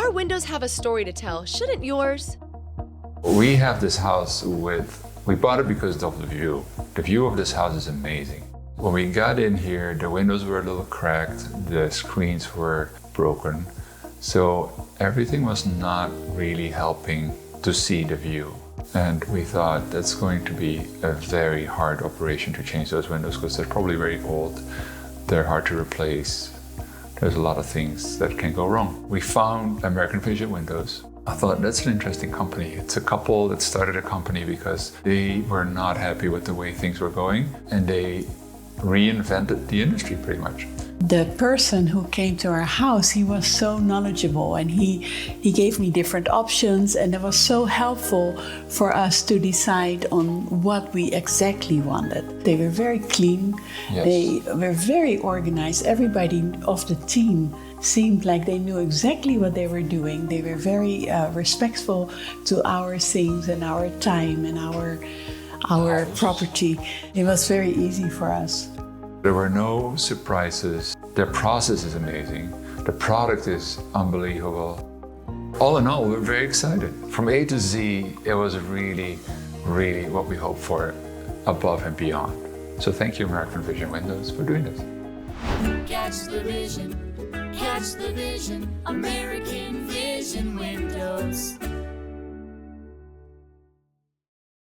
our windows have a story to tell, shouldn't yours? We have this house we bought it because of the view. The view of this house is amazing. When we got in here, the windows were a little cracked, the screens were broken. So everything was not really helping to see the view. And we thought that's going to be a very hard operation to change those windows because they're probably very old. They're hard to replace. There's a lot of things that can go wrong. We found American Vision Windows. I thought that's an interesting company. It's a couple that started a company because they were not happy with the way things were going, and they reinvented the industry pretty much. The person who came to our house, he was so knowledgeable, and he gave me different options, and it was so helpful for us to decide on what we exactly wanted. They were very clean, Yes. They were very organized. Everybody of the team seemed like they knew exactly what they were doing. They were very respectful to our things and our time and our property. It was very easy for us. There were no surprises. Their process is amazing. The product is unbelievable. All in all, we're very excited. From A to Z, it was really, really what we hoped for, above and beyond. So thank you, American Vision Windows, for doing this. Catch the vision, American Vision Windows.